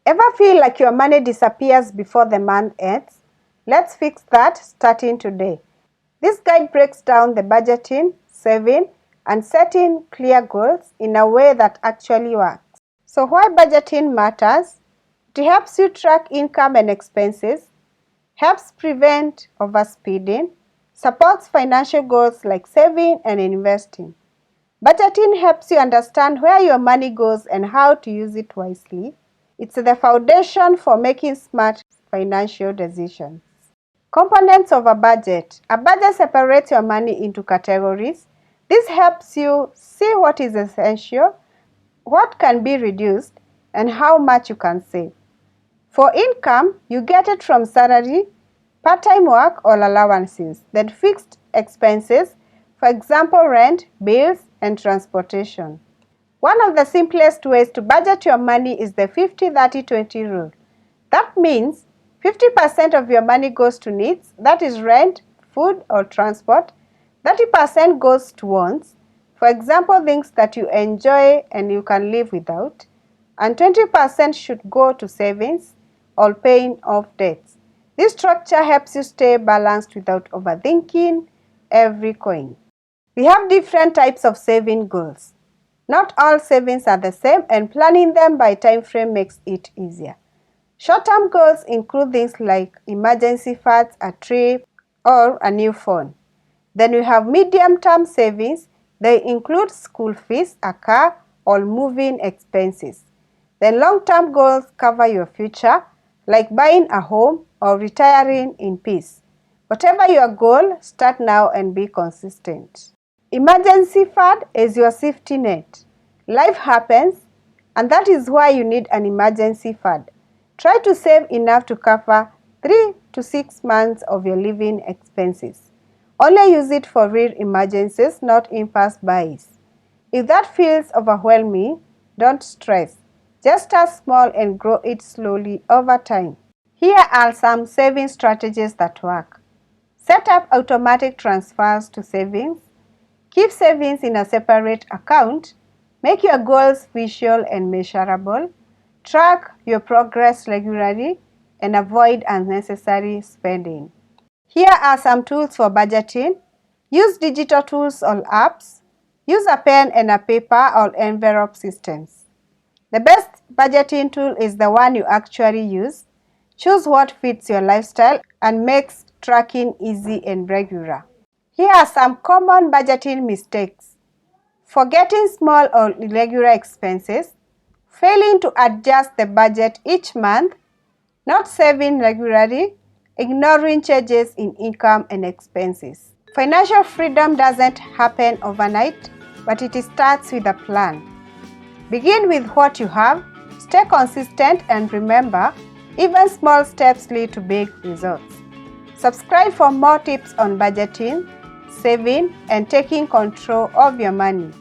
Ever feel like your money disappears before the month ends? Let's fix that starting today. This guide breaks down the budgeting, saving, and setting clear goals in a way that actually works. So why budgeting matters? It helps you track income and expenses, helps prevent overspending, supports financial goals like saving and investing. Budgeting helps you understand where your money goes and how to use it wisely. It's the foundation for making smart financial decisions. Components of a budget. A budget separates your money into categories. This helps you see what is essential, what can be reduced, and how much you can save. For income, you get it from salary, part-time work, or allowances. Then fixed expenses, for example rent, bills, and transportation. One of the simplest ways to budget your money is the 50-30-20 rule. That means 50% of your money goes to needs, that is rent, food, or transport. 30% goes to wants, for example things that you enjoy and you can live without. And 20% should go to savings or paying off debts. This structure helps you stay balanced without overthinking every coin. We have different types of saving goals. Not all savings are the same, and planning them by time frame makes it easier. Short-term goals include things like emergency funds, a trip, or a new phone. Then we have medium-term savings. They include school fees, a car, or moving expenses. Then long-term goals cover your future, like buying a home or retiring in peace. Whatever your goal, start now and be consistent. Emergency fund is your safety net. Life happens, and that is why you need an emergency fund. Try to save enough to cover 3 to 6 months of your living expenses. Only use it for real emergencies, not impulse buys. If that feels overwhelming, don't stress. Just start small and grow it slowly over time. Here are some saving strategies that work. Set up automatic transfers to savings. Keep savings in a separate account. Make your goals visual and measurable. Track your progress regularly and avoid unnecessary spending. Here are some tools for budgeting. Use digital tools or apps. Use a pen and a paper or envelope systems. The best budgeting tool is the one you actually use. Choose what fits your lifestyle and makes tracking easy and regular. Here are some common budgeting mistakes. Forgetting small or irregular expenses, failing to adjust the budget each month, not saving regularly, ignoring changes in income and expenses. Financial freedom doesn't happen overnight, but it starts with a plan. Begin with what you have, stay consistent, and remember, even small steps lead to big results. Subscribe for more tips on budgeting, saving, and taking control of your money.